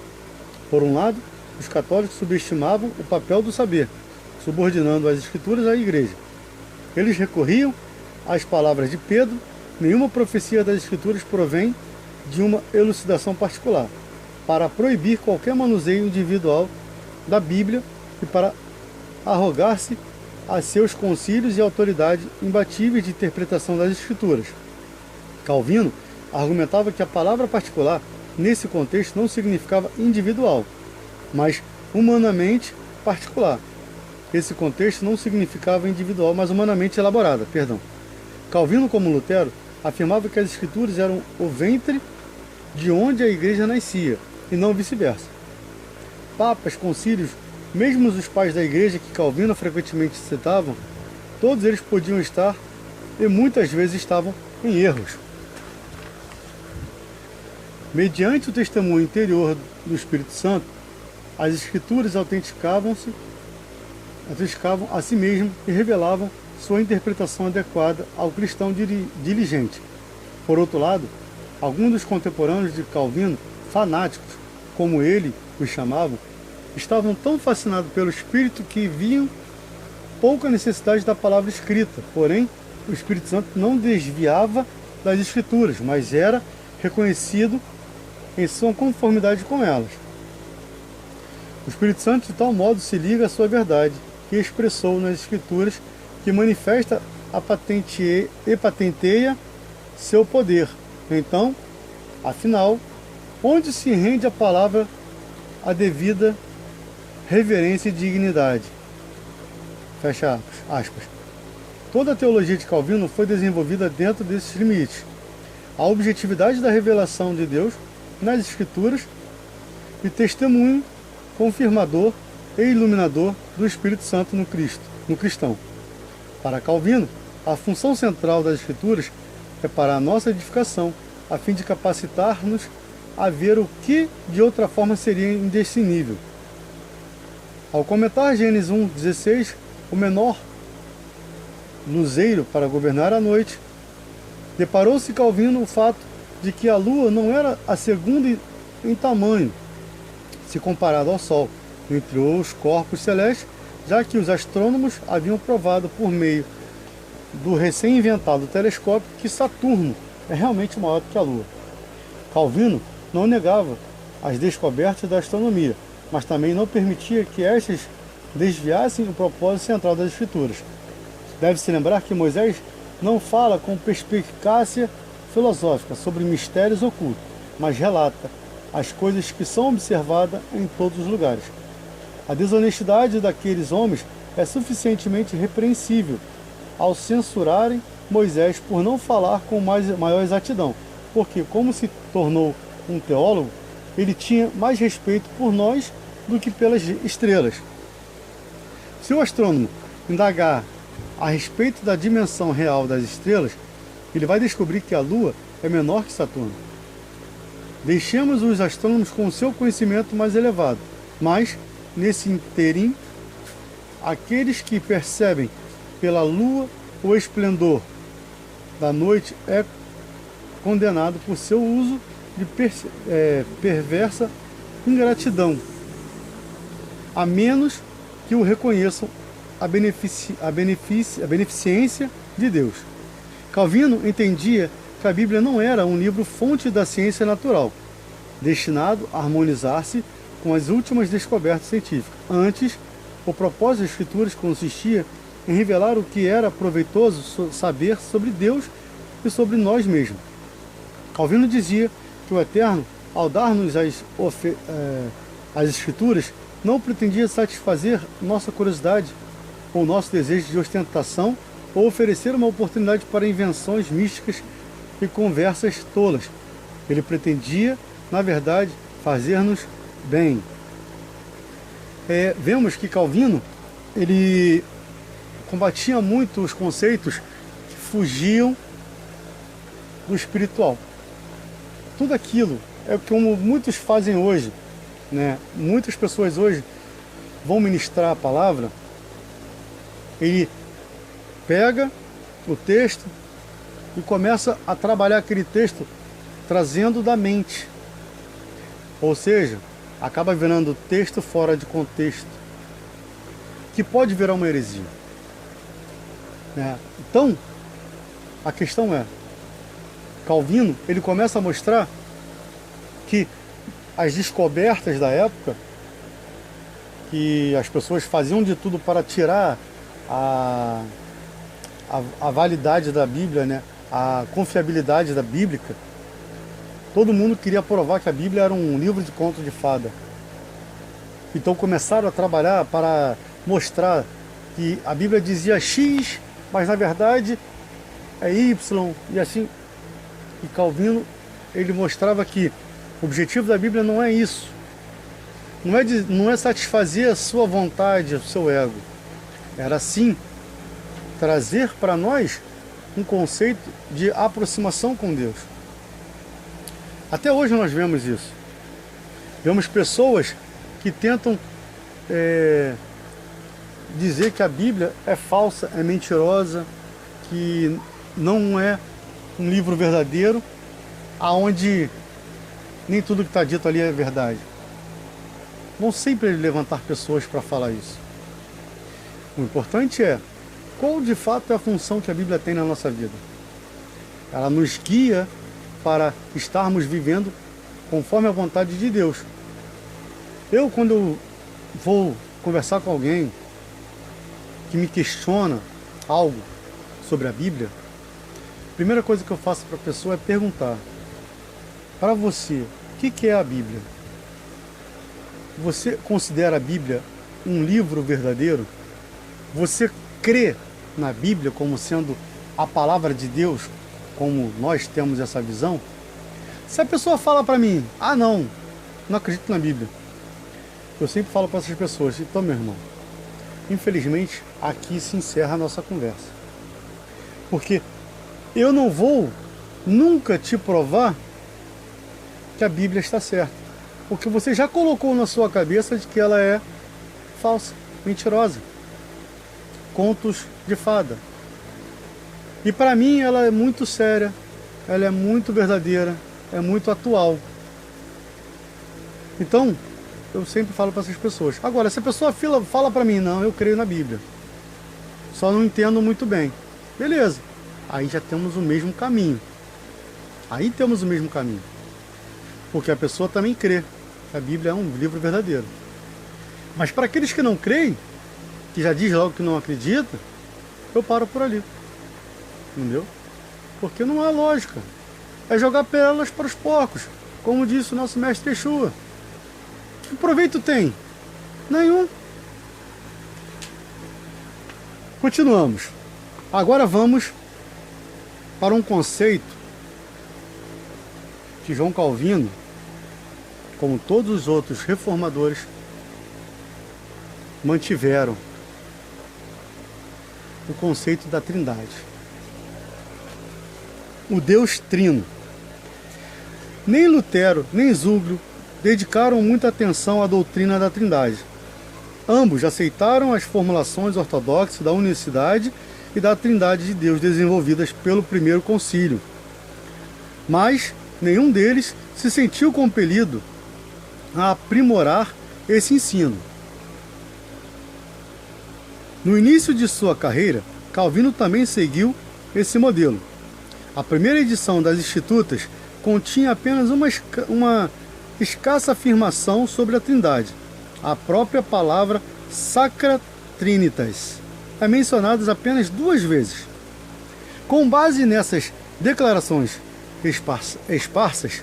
Por um lado, os católicos subestimavam o papel do saber, subordinando as Escrituras à Igreja. Eles recorriam às palavras de Pedro: nenhuma profecia das Escrituras provém de uma elucidação particular. para proibir qualquer manuseio individual da Bíblia e para arrogar-se a seus concílios e autoridade imbatíveis de interpretação das Escrituras. Calvino argumentava que a palavra particular, nesse contexto, não significava individual, mas humanamente particular. Esse contexto não significava individual, mas humanamente elaborada. Calvino, como Lutero, afirmava que as Escrituras eram o ventre de onde a igreja nascia, e não vice-versa. Papas, concílios, mesmo os pais da igreja que Calvino frequentemente citavam, todos eles podiam estar, e muitas vezes estavam, em erros. Mediante o testemunho interior do Espírito Santo, as Escrituras autenticavam a si mesmo e revelavam sua interpretação adequada ao cristão diligente. Por outro lado, alguns dos contemporâneos de Calvino, fanáticos, como ele os chamavam, estavam tão fascinados pelo Espírito que viam pouca necessidade da palavra escrita. Porém, o Espírito Santo não desviava das Escrituras, mas era reconhecido em sua conformidade com elas. O Espírito Santo de tal modo se liga à sua verdade, que expressou nas Escrituras, que manifesta e patenteia seu poder. Então, afinal, onde se rende a palavra a devida reverência e dignidade? Fecha aspas. Toda a teologia de Calvino foi desenvolvida dentro desses limites. A objetividade da revelação de Deus nas Escrituras e testemunho confirmador e iluminador do Espírito Santo no cristão. Para Calvino, a função central das Escrituras é para a nossa edificação, a fim de capacitar-nos a ver o que de outra forma seria indiscernível. Ao comentar Gênesis 1:16, o menor luzeiro para governar a noite, deparou-se Calvino o fato de que a Lua não era a segunda em tamanho, se comparado ao Sol, entre os corpos celestes, já que os astrônomos haviam provado por meio do recém-inventado telescópio que Saturno é realmente maior do que a Lua. Calvino não negava as descobertas da astronomia, mas também não permitia que estas desviassem o propósito central das Escrituras. Deve-se lembrar que Moisés não fala com perspicácia filosófica sobre mistérios ocultos, mas relata as coisas que são observadas em todos os lugares. A desonestidade daqueles homens é suficientemente repreensível ao censurarem Moisés por não falar com maior exatidão, porque, como se tornou um teólogo, ele tinha mais respeito por nós do que pelas estrelas. Se o astrônomo indagar a respeito da dimensão real das estrelas, ele vai descobrir que a Lua é menor que Saturno. Deixemos os astrônomos com o seu conhecimento mais elevado, mas, nesse interim, aqueles que percebem pela Lua o esplendor da noite é condenado por seu uso de perversa ingratidão, a menos que o reconheçam a beneficência de Deus. Calvino entendia que a Bíblia não era um livro fonte da ciência natural, destinado a harmonizar-se com as últimas descobertas científicas. Antes, o propósito das Escrituras consistia em revelar o que era proveitoso saber sobre Deus e sobre nós mesmos. Calvino dizia que o Eterno, ao dar-nos as Escrituras, não pretendia satisfazer nossa curiosidade ou nosso desejo de ostentação ou oferecer uma oportunidade para invenções místicas e conversas tolas. Ele pretendia, na verdade, fazer-nos bem. Vemos que Calvino ele combatia muito os conceitos que fugiam do espiritual. Tudo aquilo é como muitos fazem hoje, né? Muitas pessoas hoje vão ministrar a palavra, ele pega o texto e começa a trabalhar aquele texto trazendo da mente, ou seja, acaba virando texto fora de contexto, que pode virar uma heresia, né? Então, a questão é, Calvino, ele começa a mostrar que as descobertas da época, que as pessoas faziam de tudo para tirar a validade da Bíblia, né? A confiabilidade da Bíblica. Todo mundo queria provar que a Bíblia era um livro de conto de fada. Então começaram a trabalhar para mostrar que a Bíblia dizia X, mas na verdade é Y, e assim. E Calvino, ele mostrava que o objetivo da Bíblia não é isso. Não é satisfazer a sua vontade, o seu ego. Era sim trazer para nós um conceito de aproximação com Deus. Até hoje nós vemos isso. Vemos pessoas que tentam dizer que a Bíblia é falsa, é mentirosa, que não é um livro verdadeiro, aonde nem tudo que está dito ali é verdade. Vão sempre levantar pessoas para falar isso. O importante é qual de fato é a função que a Bíblia tem na nossa vida. Ela nos guia para estarmos vivendo conforme a vontade de Deus. Quando eu vou conversar com alguém que me questiona algo sobre a Bíblia, a primeira coisa que eu faço para a pessoa é perguntar: para você, o que é a Bíblia? Você considera a Bíblia um livro verdadeiro? Você crê na Bíblia como sendo a palavra de Deus, como nós temos essa visão? Se a pessoa fala para mim: ah, não acredito na Bíblia, eu sempre falo para essas pessoas: então, meu irmão, infelizmente aqui se encerra a nossa conversa, porque eu não vou nunca te provar que a Bíblia está certa, porque você já colocou na sua cabeça de que ela é falsa, mentirosa, contos de fada. E para mim ela é muito séria, ela é muito verdadeira, é muito atual. Então, eu sempre falo para essas pessoas. Agora, se a pessoa fala para mim: não, eu creio na Bíblia, só não entendo muito bem. Beleza, aí já temos o mesmo caminho. Porque a pessoa também crê que a Bíblia é um livro verdadeiro. Mas para aqueles que não creem, que já diz logo que não acredita, eu paro por ali. Entendeu? Porque não há lógica. É jogar pérolas para os porcos, como disse o nosso mestre Yeshua. Que proveito tem? Nenhum. Continuamos. Agora vamos para um conceito que João Calvino, como todos os outros reformadores, mantiveram: o conceito da Trindade. O Deus Trino. Nem Lutero, nem Zwinglio dedicaram muita atenção à doutrina da Trindade. Ambos aceitaram as formulações ortodoxas da unicidade e da Trindade de Deus desenvolvidas pelo primeiro concílio. Mas nenhum deles se sentiu compelido a aprimorar esse ensino. No início de sua carreira, Calvino também seguiu esse modelo. A primeira edição das Institutas continha apenas uma escassa afirmação sobre a Trindade. A própria palavra Sacra Trinitas é mencionada apenas 2 vezes. Com base nessas declarações esparsas,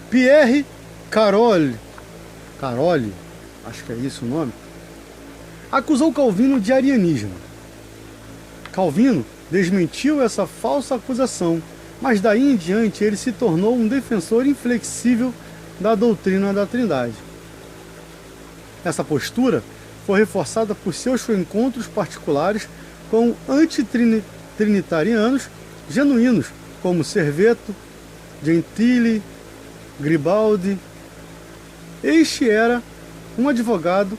Pierre Caroli, acho que é isso o nome, acusou Calvino de arianismo. Calvino desmentiu essa falsa acusação, mas daí em diante ele se tornou um defensor inflexível da doutrina da Trindade. Essa postura foi reforçada por seus encontros particulares com antitrinitarianos genuínos, como Serveto, Gentili, Gribaldi. Este era um advogado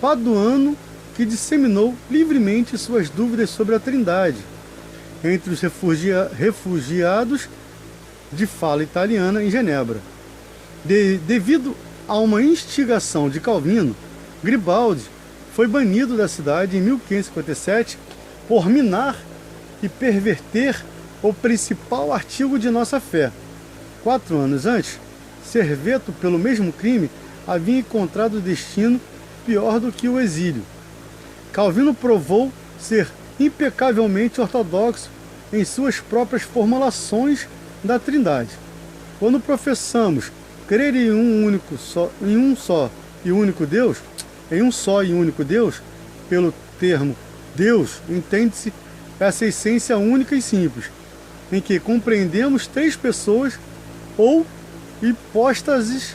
paduano que disseminou livremente suas dúvidas sobre a Trindade entre os refugiados de fala italiana em Genebra. Devido a uma instigação de Calvino, Gribaldi foi banido da cidade em 1557 por minar e perverter o principal artigo de nossa fé. 4 anos antes, Serveto, pelo mesmo crime, havia encontrado destino pior do que o exílio. Calvino provou ser impecavelmente ortodoxo em suas próprias formulações da Trindade. Quando professamos crer em um só e único Deus, pelo termo Deus, entende-se essa essência única e simples, em que compreendemos três pessoas ou hipóstases.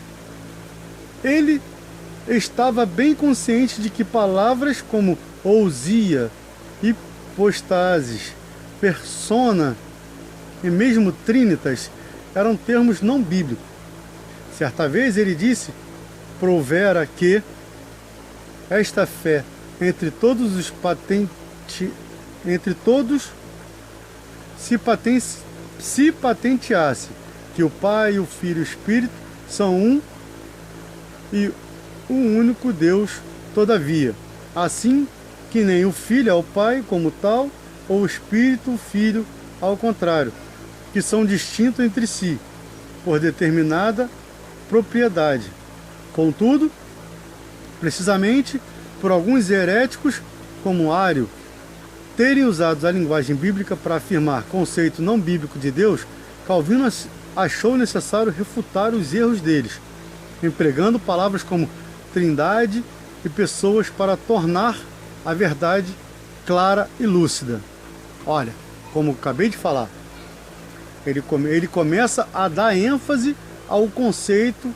Ele estava bem consciente de que palavras como ousia, hipostasis, persona e mesmo trinitas eram termos não bíblicos. Certa vez ele disse, provera que esta fé entre todos se patenteasse que o Pai, o Filho e o Espírito são um e um único Deus, todavia, assim que nem o Filho é o Pai como tal, ou o Espírito, o Filho, ao contrário, que são distintos entre si, por determinada propriedade. Contudo, precisamente por alguns heréticos, como Ário, terem usado a linguagem bíblica para afirmar conceito não bíblico de Deus, Calvino achou necessário refutar os erros deles, empregando palavras como trindade e pessoas para tornar a verdade clara e lúcida. Olha, como acabei de falar, ele começa a dar ênfase ao conceito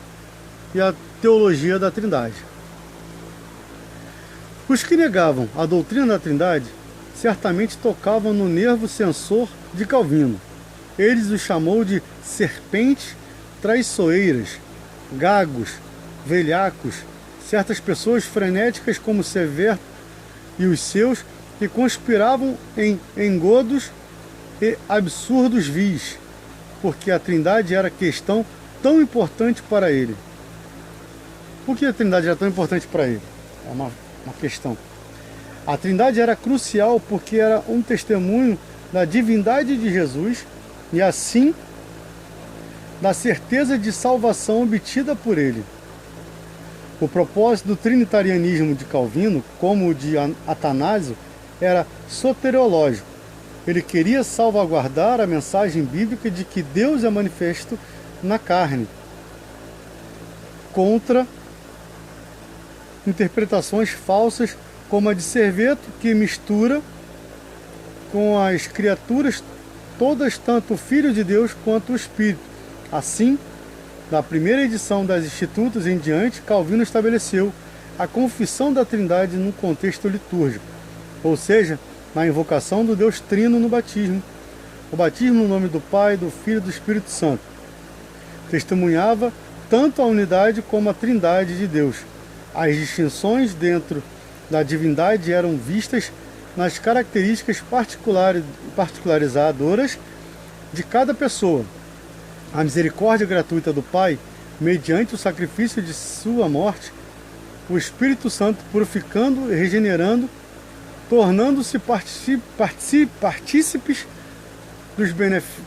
e à teologia da Trindade. Os que negavam a doutrina da Trindade certamente tocavam no nervo sensor de Calvino. Eles os chamou de serpentes traiçoeiras, gagos, velhacos, certas pessoas frenéticas como Severo e os seus, que conspiravam em engodos e absurdos vis, porque a Trindade era questão tão importante para ele. Por que a Trindade era tão importante para ele? É uma questão. A Trindade era crucial porque era um testemunho da divindade de Jesus e assim da certeza de salvação obtida por ele. O propósito do trinitarianismo de Calvino, como o de Atanásio, era soteriológico. Ele queria salvaguardar a mensagem bíblica de que Deus é manifesto na carne, contra interpretações falsas como a de Serveto, que mistura com as criaturas todas, tanto o Filho de Deus quanto o Espírito. Assim, na primeira edição das Institutas em diante, Calvino estabeleceu a confissão da Trindade no contexto litúrgico, ou seja, na invocação do Deus Trino no batismo. O batismo no nome do Pai, do Filho e do Espírito Santo testemunhava tanto a unidade como a Trindade de Deus. As distinções dentro da divindade eram vistas nas características particularizadoras de cada pessoa. A misericórdia gratuita do Pai, mediante o sacrifício de sua morte, o Espírito Santo purificando e regenerando, tornando-se partícipes dos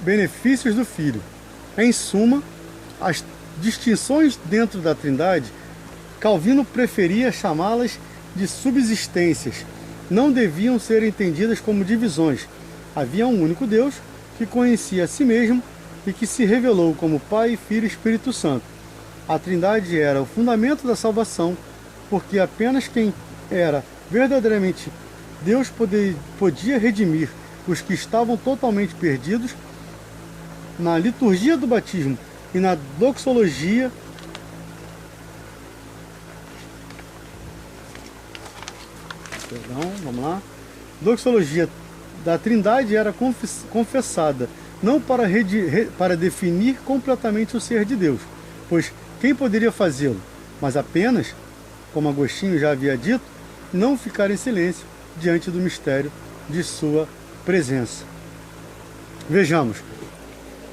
benefícios do Filho. Em suma, as distinções dentro da Trindade, Calvino preferia chamá-las de subsistências. Não deviam ser entendidas como divisões. Havia um único Deus que conhecia a si mesmo e que se revelou como Pai, Filho e Espírito Santo. A Trindade era o fundamento da salvação, porque apenas quem era verdadeiramente Deus podia redimir os que estavam totalmente perdidos. Na liturgia do batismo e na doxologia, vamos lá. Doxologia da Trindade era confessada, não para definir completamente o ser de Deus, pois quem poderia fazê-lo, mas apenas, como Agostinho já havia dito, não ficar em silêncio diante do mistério de sua presença. Vejamos,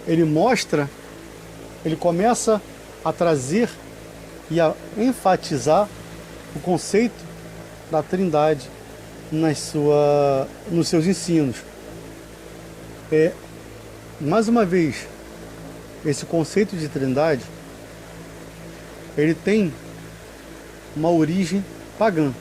ele começa a trazer e a enfatizar o conceito da Trindade nos seus ensinos. Mais uma vez, esse conceito de Trindade ele tem uma origem pagã.